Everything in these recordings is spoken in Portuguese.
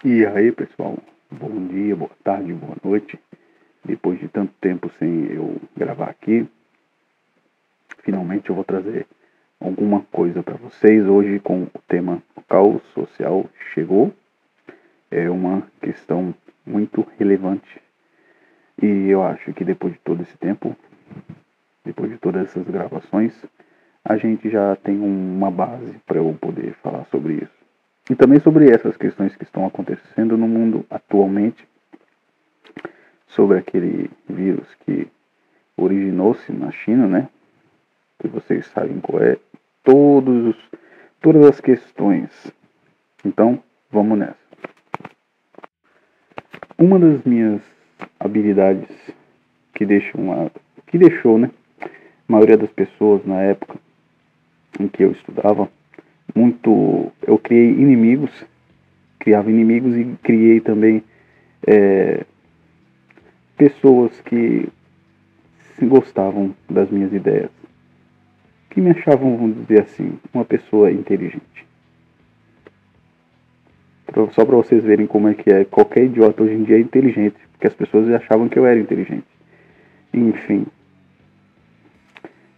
E aí, pessoal, bom dia, boa tarde, boa noite. Depois de tanto tempo sem eu gravar aqui, finalmente eu vou trazer alguma coisa para vocês hoje com o tema O Caos Social Chegou. É uma questão muito relevante e eu acho que depois de todo esse tempo, depois de todas essas gravações, a gente já tem uma base para eu poder falar sobre isso. E também sobre essas questões que estão acontecendo no mundo atualmente, sobre aquele vírus que originou-se na China, né? Que vocês sabem qual é, todas as questões. Então, vamos nessa. Uma das minhas habilidades que deixou, né, a maioria das pessoas na época em que eu estudava, eu criava inimigos e criei também pessoas que gostavam das minhas ideias, que me achavam, vamos dizer assim, uma pessoa inteligente. Só para vocês verem como é que é, qualquer idiota hoje em dia é inteligente, porque as pessoas achavam que eu era inteligente. Enfim,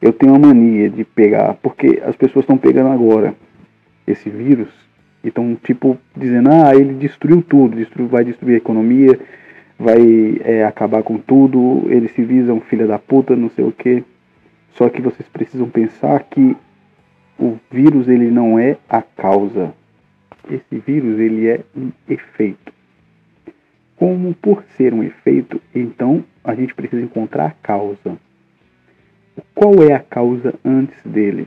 eu tenho uma mania de pegar, porque as pessoas estão pegando agora esse vírus e estão tipo dizendo, ele destruiu tudo, vai destruir a economia, vai acabar com tudo, eles se visam filha da puta, não sei o que. Só que vocês precisam pensar que o vírus ele não é a causa. Esse vírus ele é um efeito. Como por ser um efeito, então a gente precisa encontrar a causa. Qual é a causa antes dele?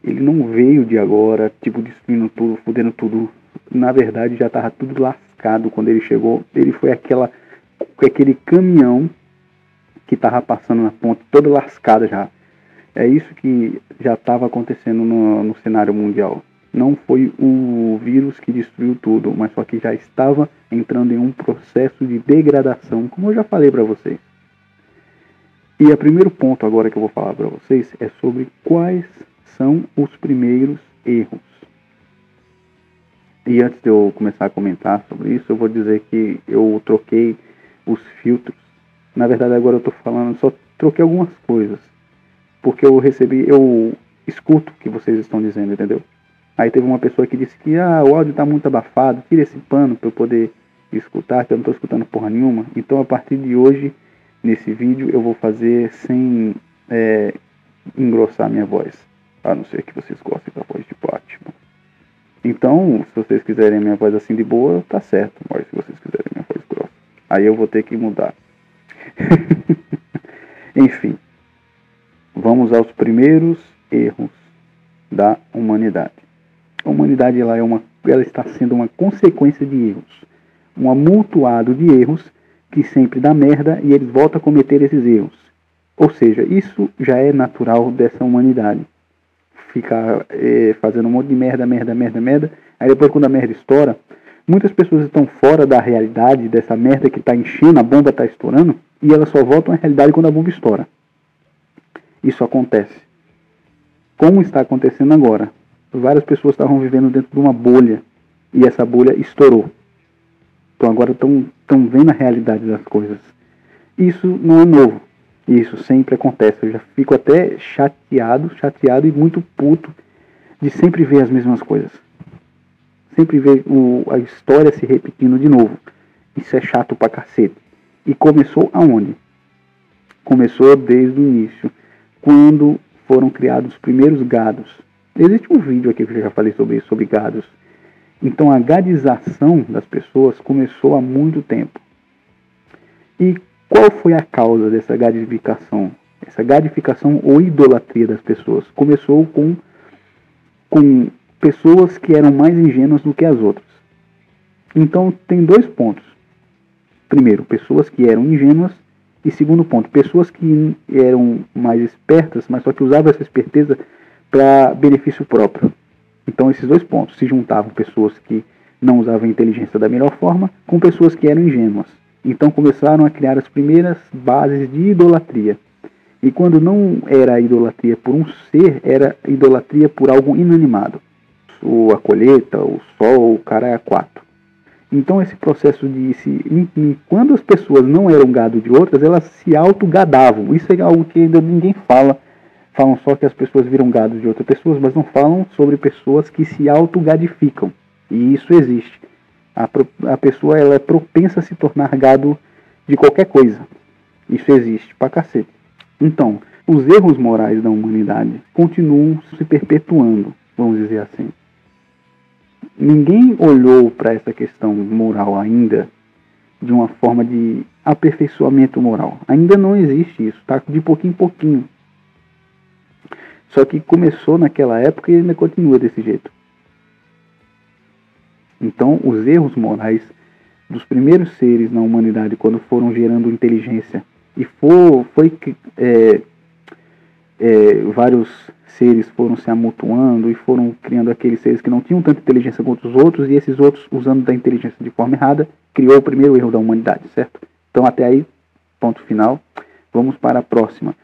Ele não veio de agora, tipo, destruindo tudo, fudendo tudo. Na verdade, já estava tudo lascado quando ele chegou. Ele foi aquele caminhão que estava passando na ponte, toda lascada já. É isso que já estava acontecendo no cenário mundial. Não foi o vírus que destruiu tudo, mas só que já estava entrando em um processo de degradação, como eu já falei para vocês. E o primeiro ponto agora que eu vou falar para vocês é sobre quais são os primeiros erros. E antes de eu começar a comentar sobre isso, eu vou dizer que eu troquei os filtros. Na verdade agora eu tô falando, só troquei algumas coisas. Porque eu escuto o que vocês estão dizendo, entendeu? Aí teve uma pessoa que disse que o áudio tá muito abafado, tira esse pano para eu poder escutar, que eu não tô escutando porra nenhuma. Então a partir de hoje, nesse vídeo, eu vou fazer sem engrossar minha voz. A não ser que vocês gostem da voz de Batman. Então, se vocês quiserem a minha voz assim de boa, tá certo. Mas se vocês quiserem a minha voz grossa, aí eu vou ter que mudar. Enfim, vamos aos primeiros erros da humanidade. A humanidade ela está sendo uma consequência de erros. Um amontoado de erros que sempre dá merda e eles voltam a cometer esses erros. Ou seja, isso já é natural dessa humanidade. Ficar fazendo um monte de merda. Aí depois quando a merda estoura, muitas pessoas estão fora da realidade dessa merda que está enchendo, a bomba está estourando, e elas só voltam à realidade quando a bomba estoura. Isso acontece. Como está acontecendo agora? Várias pessoas estavam vivendo dentro de uma bolha, e essa bolha estourou. Então agora estão vendo a realidade das coisas. Isso não é novo. Isso sempre acontece. Eu já fico até chateado e muito puto de sempre ver as mesmas coisas. Sempre ver a história se repetindo de novo. Isso é chato pra cacete. E começou aonde? Começou desde o início. Quando foram criados os primeiros gados. Existe um vídeo aqui que eu já falei sobre isso, sobre gados. Então a gadização das pessoas começou há muito tempo. E qual foi a causa dessa gadificação? Essa gadificação ou idolatria das pessoas começou com pessoas que eram mais ingênuas do que as outras. Então tem dois pontos. Primeiro, pessoas que eram ingênuas. E segundo ponto, pessoas que eram mais espertas, mas só que usavam essa esperteza para benefício próprio. Então esses dois pontos se juntavam, pessoas que não usavam a inteligência da melhor forma com pessoas que eram ingênuas. Então começaram a criar as primeiras bases de idolatria. E quando não era idolatria por um ser, era idolatria por algo inanimado. A colheita, o sol, o cara é a quatro. Então esse processo quando as pessoas não eram gado de outras, elas se autogadavam. Isso é algo que ainda ninguém fala. Falam só que as pessoas viram gado de outras pessoas, mas não falam sobre pessoas que se autogadificam. E isso existe. A pessoa ela é propensa a se tornar gado de qualquer coisa. Isso existe pra cacete. Então, os erros morais da humanidade continuam se perpetuando, vamos dizer assim. Ninguém olhou para essa questão moral ainda de uma forma de aperfeiçoamento moral. Ainda não existe isso, tá? De pouquinho em pouquinho. Só que começou naquela época e ainda continua desse jeito. Então, os erros morais dos primeiros seres na humanidade, quando foram gerando inteligência, e vários seres foram se amontoando e foram criando aqueles seres que não tinham tanta inteligência quanto os outros, e esses outros, usando da inteligência de forma errada, criou o primeiro erro da humanidade, certo? Então, até aí, ponto final. Vamos para a próxima.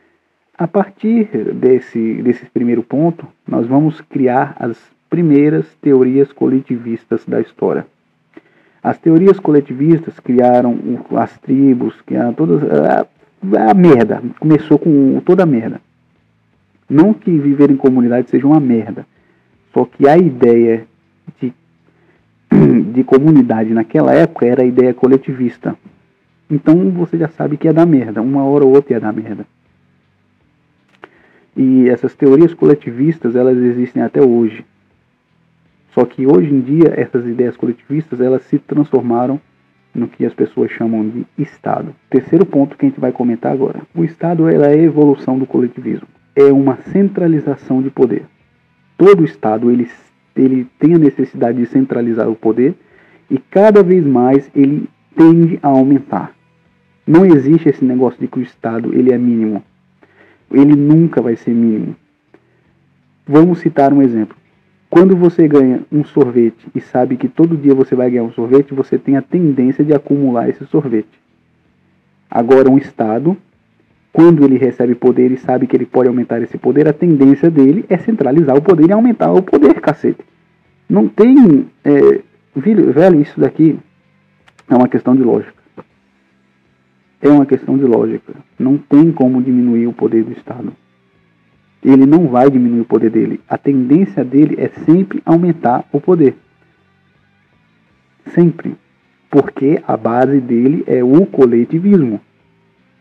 A partir desse primeiro ponto, nós vamos criar as primeiras teorias coletivistas da história. As teorias coletivistas criaram as tribos, criaram todas a merda. Começou com toda a merda. Não que viver em comunidade seja uma merda, só que a ideia de comunidade naquela época era a ideia coletivista. Então você já sabe que ia dar merda, uma hora ou outra ia dar merda. E essas teorias coletivistas, elas existem até hoje. Só que hoje em dia, essas ideias coletivistas, elas se transformaram no que as pessoas chamam de Estado. Terceiro ponto que a gente vai comentar agora. O Estado é a evolução do coletivismo. É uma centralização de poder. Todo Estado, ele tem a necessidade de centralizar o poder e cada vez mais ele tende a aumentar. Não existe esse negócio de que o Estado ele é mínimo. Ele nunca vai ser mínimo. Vamos citar um exemplo. Quando você ganha um sorvete e sabe que todo dia você vai ganhar um sorvete, você tem a tendência de acumular esse sorvete. Agora, um Estado, quando ele recebe poder e sabe que ele pode aumentar esse poder, a tendência dele é centralizar o poder e aumentar o poder, cacete. Não tem... velho, isso daqui é uma questão de lógica. É uma questão de lógica. Não tem como diminuir o poder do Estado. Ele não vai diminuir o poder dele. A tendência dele é sempre aumentar o poder. Sempre. Porque a base dele é o coletivismo.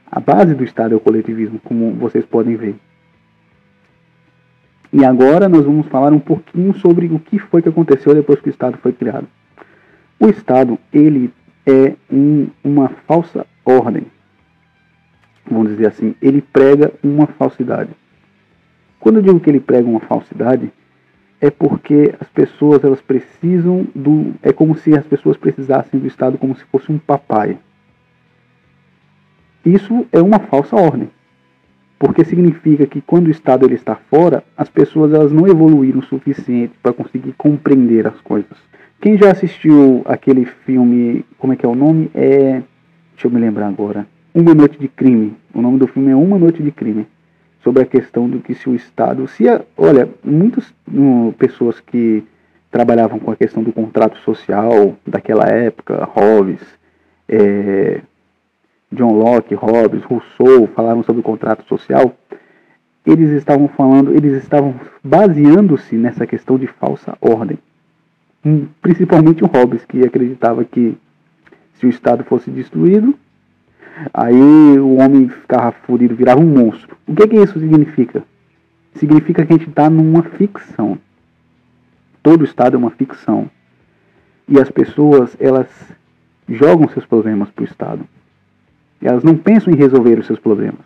A base do Estado é o coletivismo, como vocês podem ver. E agora nós vamos falar um pouquinho sobre o que foi que aconteceu depois que o Estado foi criado. O Estado, ele é uma falsa ordem. Vamos dizer assim, ele prega uma falsidade. Quando eu digo que ele prega uma falsidade, é porque as pessoas elas precisam é como se as pessoas precisassem do Estado como se fosse um papai. Isso é uma falsa ordem, porque significa que quando o Estado ele está fora, as pessoas elas não evoluíram o suficiente para conseguir compreender as coisas. Quem já assistiu aquele filme, como é que é o nome? Deixa eu me lembrar agora. Uma Noite de Crime. O nome do filme é Uma Noite de Crime. Sobre a questão do que se o Estado... Olha, muitas pessoas que trabalhavam com a questão do contrato social daquela época, Hobbes, John Locke, Hobbes, Rousseau, falaram sobre o contrato social, eles estavam baseando-se nessa questão de falsa ordem. Principalmente o Hobbes, que acreditava que se o Estado fosse destruído, aí o homem ficava furido, virava um monstro. O que isso significa? Significa que a gente está numa ficção. Todo Estado é uma ficção. E as pessoas, elas jogam seus problemas para o Estado. Elas não pensam em resolver os seus problemas.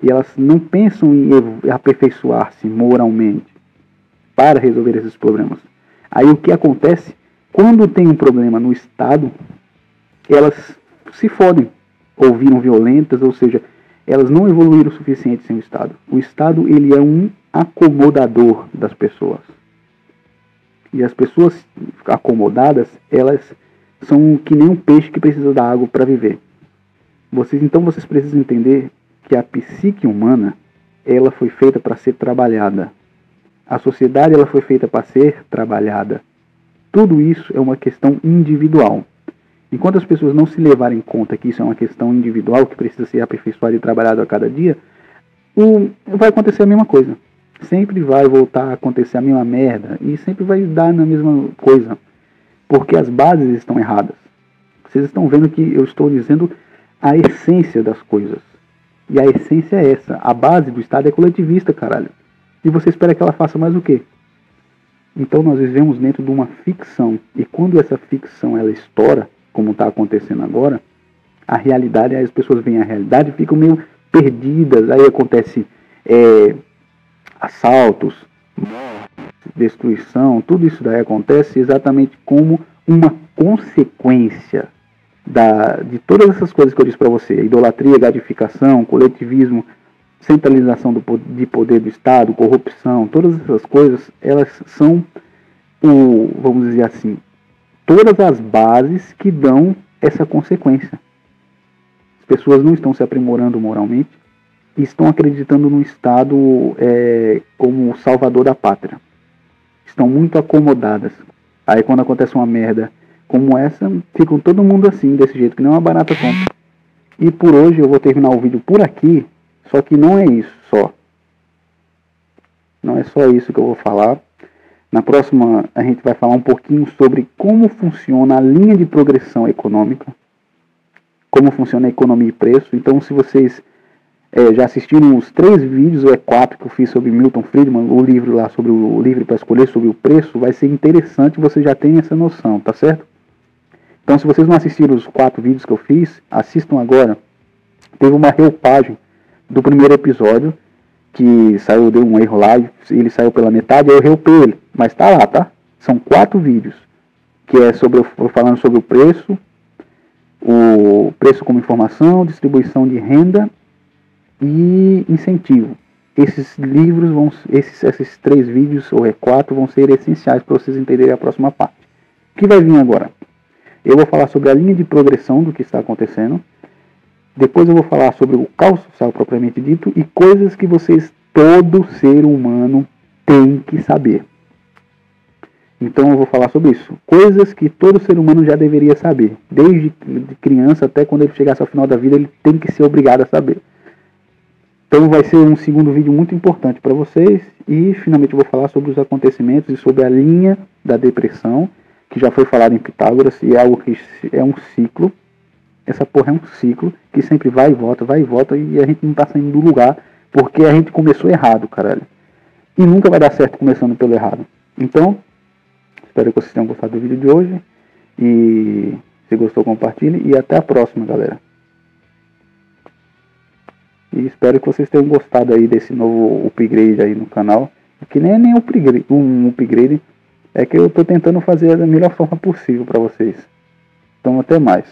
E elas não pensam em aperfeiçoar-se moralmente para resolver esses problemas. Aí o que acontece? Quando tem um problema no Estado, elas se fodem. Ou viram violentas, ou seja, elas não evoluíram o suficiente sem o Estado. O Estado, ele é um acomodador das pessoas. E as pessoas acomodadas, elas são que nem um peixe que precisa da água para viver. Então vocês precisam entender que a psique humana, ela foi feita para ser trabalhada. A sociedade, ela foi feita para ser trabalhada. tudo isso é uma questão individual. Enquanto as pessoas não se levarem em conta que isso é uma questão individual, que precisa ser aperfeiçoada e trabalhada a cada dia, vai acontecer a mesma coisa. Sempre vai voltar a acontecer a mesma merda e sempre vai dar na mesma coisa. Porque as bases estão erradas. Vocês estão vendo que eu estou dizendo a essência das coisas. E a essência é essa. A base do Estado é coletivista, caralho. E você espera que ela faça mais o quê? Então nós vivemos dentro de uma ficção. E quando essa ficção ela estoura, como está acontecendo agora, a realidade, aí as pessoas veem a realidade e ficam meio perdidas. Aí acontece assaltos, destruição, tudo isso daí acontece exatamente como uma consequência de todas essas coisas que eu disse para você: idolatria, gadificação, coletivismo, centralização de poder do Estado, corrupção, todas essas coisas, elas são, vamos dizer assim, todas as bases que dão essa consequência. As pessoas não estão se aprimorando moralmente e estão acreditando no Estado como o salvador da pátria. Estão muito acomodadas. Aí quando acontece uma merda como essa, ficam todo mundo assim, desse jeito, que nem uma barata tonta. E por hoje eu vou terminar o vídeo por aqui, só que não é isso só. Não é só isso que eu vou falar. Na próxima a gente vai falar um pouquinho sobre como funciona a linha de progressão econômica, como funciona a economia e preço. Então se vocês já assistiram os 3 vídeos, ou 4 que eu fiz sobre Milton Friedman, o livro lá sobre o livre para escolher, sobre o preço, vai ser interessante, você já tem essa noção, tá certo? Então se vocês não assistiram os 4 vídeos que eu fiz, assistam agora. Teve uma reupagem do primeiro episódio, que saiu, deu um erro lá, ele saiu pela metade, aí eu reupei ele, mas tá lá, tá? São 4 vídeos, que é falando sobre o preço como informação, distribuição de renda e incentivo. Esses livros esses 3 vídeos, ou 4, vão ser essenciais para vocês entenderem a próxima parte. O que vai vir agora? Eu vou falar sobre a linha de progressão do que está acontecendo. Depois eu vou falar sobre o caos social propriamente dito e coisas que todo ser humano tem que saber. Então eu vou falar sobre isso. Coisas que todo ser humano já deveria saber. Desde criança até quando ele chegasse ao final da vida, ele tem que ser obrigado a saber. Então vai ser um segundo vídeo muito importante para vocês. E finalmente eu vou falar sobre os acontecimentos e sobre a linha da depressão, que já foi falado em Pitágoras, e é algo que é um ciclo. Essa porra é um ciclo que sempre vai e volta, e a gente não tá saindo do lugar, porque a gente começou errado, caralho. E nunca vai dar certo começando pelo errado. Então, espero que vocês tenham gostado do vídeo de hoje. E se gostou, compartilhe. E até a próxima, galera. E espero que vocês tenham gostado aí desse novo upgrade aí no canal. Que nem é nem um upgrade. É que eu tô tentando fazer da melhor forma possível para vocês. Então até mais.